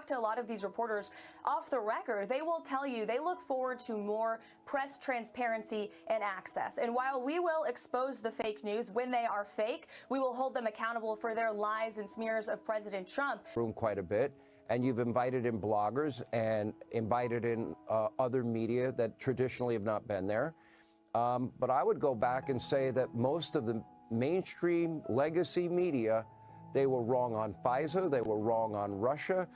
talk to a lot of these reporters off the record, they will tell you they look forward to more press transparency and access. And while we will expose the fake news when they are fake, we will hold them accountable for their lies and smears of President Trump. Room quite a bit, and you've invited in bloggers and invited in other media that traditionally have not been there. But I would go back and say that most of the mainstream legacy media, they were wrong on FISA, they were wrong on Russia,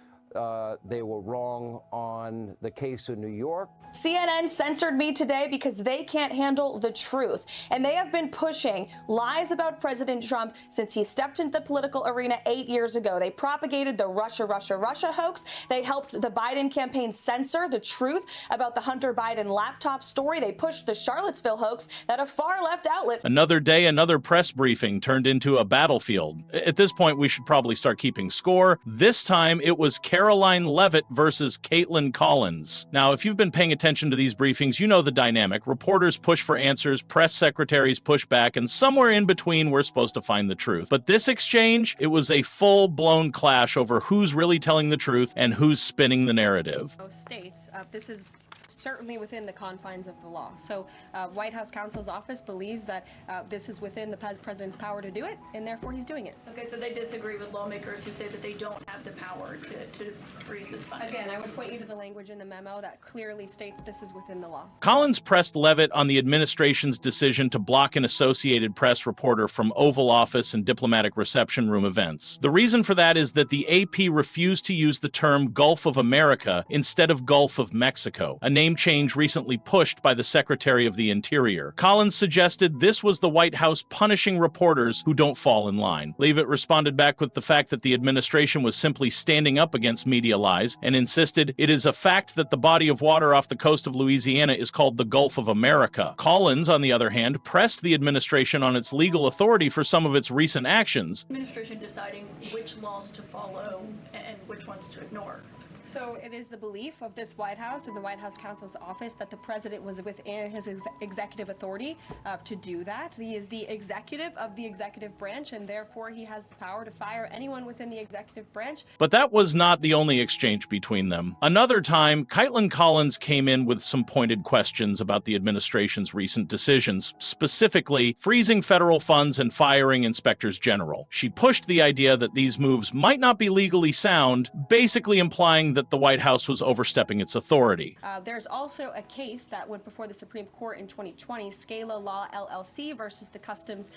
they were wrong on the case in New York. CNN censored me today because they can't handle the truth. And they have been pushing lies about President Trump since he stepped into the political arena 8 years ago. They propagated the Russia hoax. They helped the Biden campaign censor the truth about the Hunter Biden laptop story. They pushed the Charlottesville hoax that a far-left outlet. Another day, another press briefing turned into a battlefield. At this point, we should probably start keeping score. This time, it was Karoline Leavitt versus Kaitlan Collins. Now, if you've been paying attention to these briefings, you know the dynamic. Reporters push for answers, press secretaries push back, and somewhere in between, we're supposed to find the truth. But this exchange, it was a full-blown clash over who's really telling the truth and who's spinning the narrative. Most states, this is certainly within the confines of the law. So White House counsel's office believes that this is within the president's power to do it, and therefore he's doing it. Okay, so they disagree with lawmakers who say that they don't have the power to freeze this funding. Again, I would point you to the language in the memo that clearly states this is within the law. Collins pressed Leavitt on the administration's decision to block an Associated Press reporter from Oval Office and diplomatic reception room events. The reason for that is that the AP refused to use the term Gulf of America instead of Gulf of Mexico, a name change recently pushed by the Secretary of the Interior. Collins suggested this was the White House punishing reporters who don't fall in line. Leavitt responded back with the fact that the administration was simply standing up against media lies and insisted it is a fact that the body of water off the coast of Louisiana is called the Gulf of America. Collins, on the other hand, pressed the administration on its legal authority for some of its recent actions. Administration deciding which laws to follow and which ones to ignore. So it is the belief of this White House or the White House counsel's office that the president was within his executive authority to do that. He is the executive of the executive branch, and therefore he has the power to fire anyone within the executive branch. But that was not the only exchange between them. Another time, Kaitlan Collins came in with some pointed questions about the administration's recent decisions, specifically freezing federal funds and firing inspectors general. She pushed the idea that these moves might not be legally sound, basically implying that the White House was overstepping its authority. There's also a case that went before the Supreme Court in 2020, Scala Law LLC versus the Customs,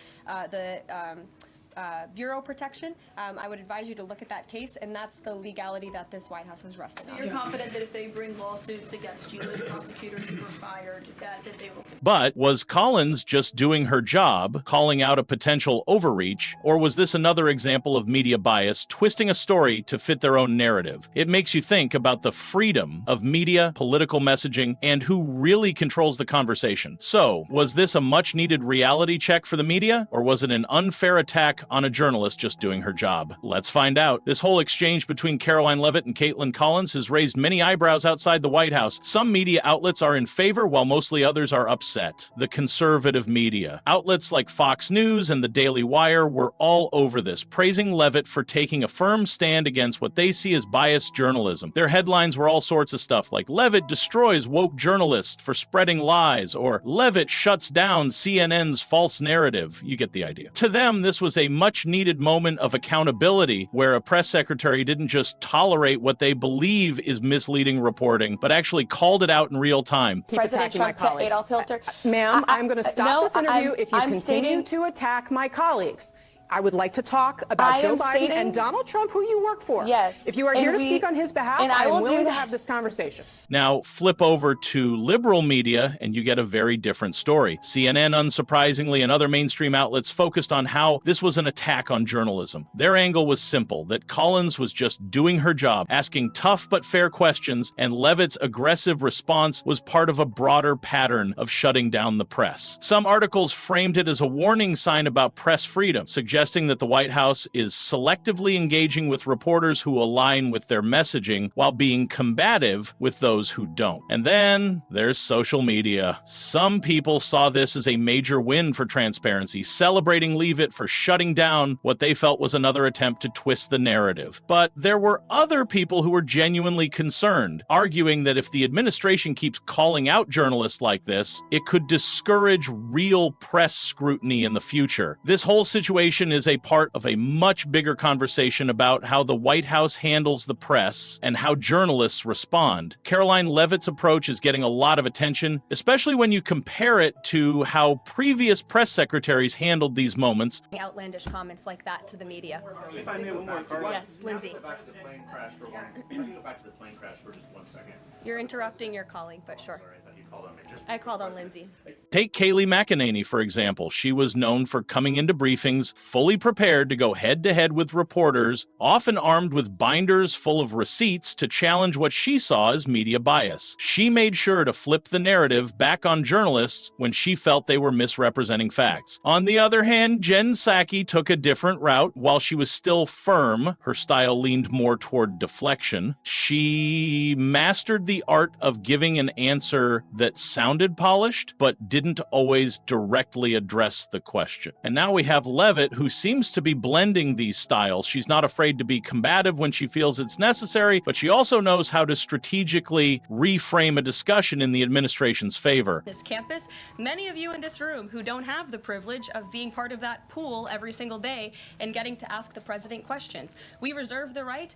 Bureau Protection. I would advise you to look at that case, and that's the legality that this White House was resting on. So you're confident that if they bring lawsuits against you as prosecutors who were fired, that they will succeed? But was Collins just doing her job, calling out a potential overreach, or was this another example of media bias, twisting a story to fit their own narrative? It makes you think about the freedom of media, political messaging, and who really controls the conversation. So, was this a much-needed reality check for the media, or was it an unfair attack on a journalist just doing her job? Let's find out. This whole exchange between Karoline Leavitt and Kaitlan Collins has raised many eyebrows outside the White House. Some media outlets are in favor, while mostly others are upset. The conservative media. Outlets like Fox News and the Daily Wire were all over this, praising Leavitt for taking a firm stand against what they see as biased journalism. Their headlines were all sorts of stuff like, "Leavitt destroys woke journalists for spreading lies," or "Leavitt shuts down CNN's false narrative." You get the idea. To them, this was a much-needed moment of accountability where a press secretary didn't just tolerate what they believe is misleading reporting, but actually called it out in real time. President Trump to Adolf Hitler. Ma'am, I'm going to stop this interview if you continue to attack my colleagues. I would like to talk about Joe Biden and Donald Trump, who you work for. Yes. If you are here to speak on his behalf, I am willing to have this conversation. Now, flip over to liberal media, and you get a very different story. CNN, unsurprisingly, and other mainstream outlets focused on how this was an attack on journalism. Their angle was simple, that Collins was just doing her job, asking tough but fair questions, and Leavitt's aggressive response was part of a broader pattern of shutting down the press. Some articles framed it as a warning sign about press freedom, suggesting suggesting that the White House is selectively engaging with reporters who align with their messaging while being combative with those who don't. And then there's social media. Some people saw this as a major win for transparency, celebrating Leavitt for shutting down what they felt was another attempt to twist the narrative. But there were other people who were genuinely concerned, arguing that if the administration keeps calling out journalists like this, it could discourage real press scrutiny in the future. This whole situation is a part of a much bigger conversation about how the White House handles the press and how journalists respond. Karoline Leavitt's approach is getting a lot of attention, especially when you compare it to how previous press secretaries handled these moments. Outlandish comments like that to the media. If I may, one more. Yes, Lindsay. Go back to the plane crash for one. Can you go back to the plane crash for just 1 second? You're interrupting your colleague, but sure. Sorry, I thought you called on me. I called on Lindsay. Take Kaitlan McEnany, for example. She was known for coming into briefings fully prepared to go head-to-head with reporters, often armed with binders full of receipts to challenge what she saw as media bias. She made sure to flip the narrative back on journalists when she felt they were misrepresenting facts. On the other hand, Jen Psaki took a different route. While she was still firm, her style leaned more toward deflection. She mastered the art of giving an answer that sounded polished, but didn't always directly address the question. And now we have Leavitt, who seems to be blending these styles. She's not afraid to be combative when she feels it's necessary, but she also knows how to strategically reframe a discussion in the administration's favor. This campus, many of you in this room who don't have the privilege of being part of that pool every single day and getting to ask the president questions. We reserve the right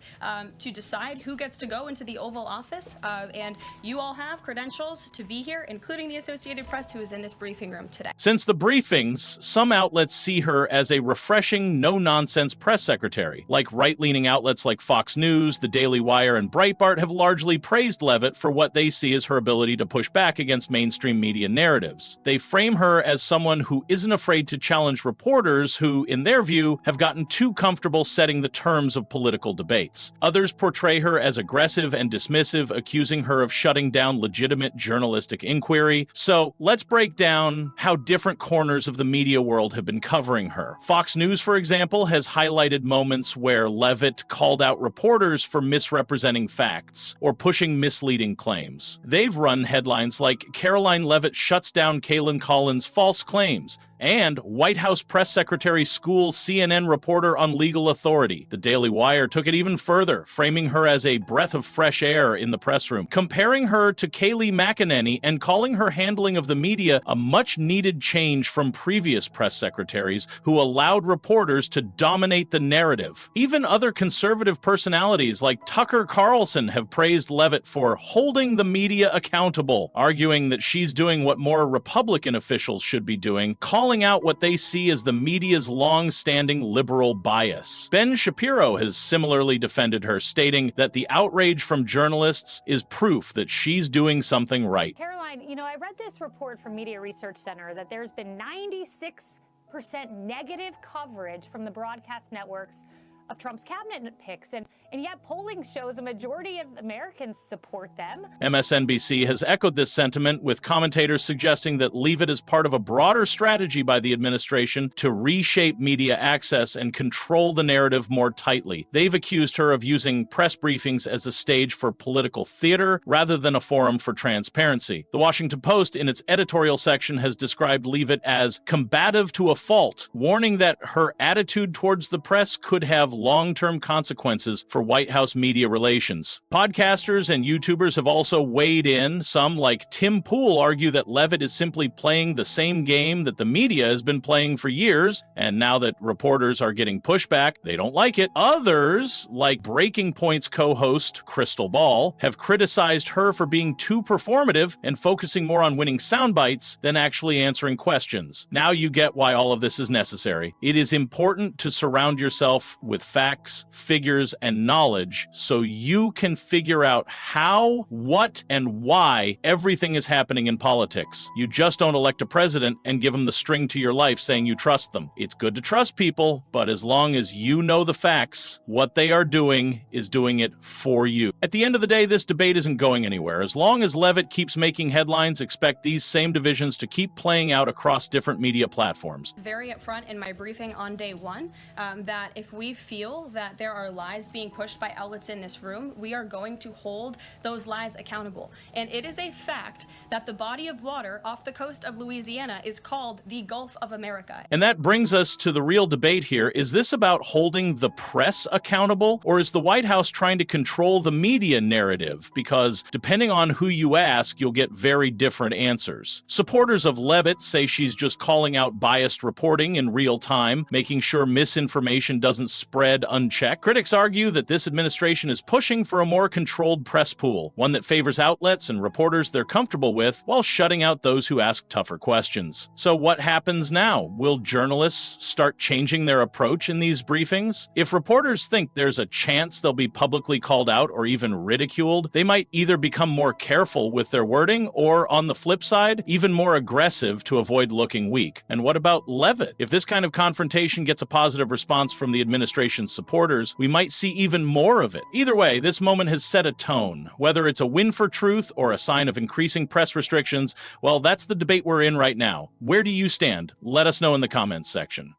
to decide who gets to go into the Oval Office, and you all have credentials to be here, including the Associated Press, who is in this briefing room today. Since the briefings, some outlets see her as a refreshing, no-nonsense press secretary. Like right-leaning outlets like Fox News, The Daily Wire, and Breitbart have largely praised Leavitt for what they see as her ability to push back against mainstream media narratives. They frame her as someone who isn't afraid to challenge reporters who, in their view, have gotten too comfortable setting the terms of political debates. Others portray her as aggressive and dismissive, accusing her of shutting down legitimate journalistic inquiry. So let's break down how different corners of the media world have been covering her. Fox News, for example, has highlighted moments where Leavitt called out reporters for misrepresenting facts or pushing misleading claims. They've run headlines like Karoline Leavitt shuts down Kaitlan Collins' false claims, and White House Press Secretary schools CNN reporter on legal authority. The Daily Wire took it even further, framing her as a breath of fresh air in the press room, comparing her to Kaitlan McEnany and calling her handling of the media a much-needed change from previous press secretaries who allowed reporters to dominate the narrative. Even other conservative personalities like Tucker Carlson have praised Leavitt for holding the media accountable, arguing that she's doing what more Republican officials should be doing, calling out what they see as the media's long-standing liberal bias. Ben Shapiro has similarly defended her, stating that the outrage from journalists is proof that she's doing something right. Karoline, you know, I read this report from Media Research Center that there's been 96% negative coverage from the broadcast networks of Trump's cabinet picks, and yet polling shows a majority of Americans support them. MSNBC has echoed this sentiment, with commentators suggesting that Leavitt is part of a broader strategy by the administration to reshape media access and control the narrative more tightly. They've accused her of using press briefings as a stage for political theater rather than a forum for transparency. The Washington Post, in its editorial section, has described Leavitt as combative to a fault, warning that her attitude towards the press could have long-term consequences for White House media relations. Podcasters and YouTubers have also weighed in. Some, like Tim Pool, argue that Leavitt is simply playing the same game that the media has been playing for years, and now that reporters are getting pushback, they don't like it. Others, like Breaking Point's co-host Crystal Ball, have criticized her for being too performative and focusing more on winning sound bites than actually answering questions. Now you get why all of this is necessary. It is important to surround yourself with facts, figures, and knowledge so you can figure out how, what, and why everything is happening in politics. You just don't elect a president and give them the string to your life saying you trust them. It's good to trust people, but as long as you know the facts, what they are doing is doing it for you. At the end of the day, this debate isn't going anywhere. As long as Leavitt keeps making headlines, expect these same divisions to keep playing out across different media platforms. Very upfront in my briefing on day one that if we feel that there are lies being pushed by outlets in this room, we are going to hold those lies accountable. And it is a fact that the body of water off the coast of Louisiana is called the Gulf of America. And that brings us to the real debate here. Is this about holding the press accountable, or is the White House trying to control the media narrative? Because depending on who you ask, you'll get very different answers. Supporters of Leavitt say she's just calling out biased reporting in real time, making sure misinformation doesn't spread unchecked. Critics argue that this administration is pushing for a more controlled press pool, one that favors outlets and reporters they're comfortable with while shutting out those who ask tougher questions. So what happens now? Will journalists start changing their approach in these briefings? If reporters think there's a chance they'll be publicly called out or even ridiculed, they might either become more careful with their wording or, on the flip side, even more aggressive to avoid looking weak. And what about Leavitt? If this kind of confrontation gets a positive response from the administration's supporters, we might see even more of it. Either way, this moment has set a tone. Whether it's a win for truth or a sign of increasing press restrictions, well, that's the debate we're in right now. Where do you stand? Let us know in the comments section.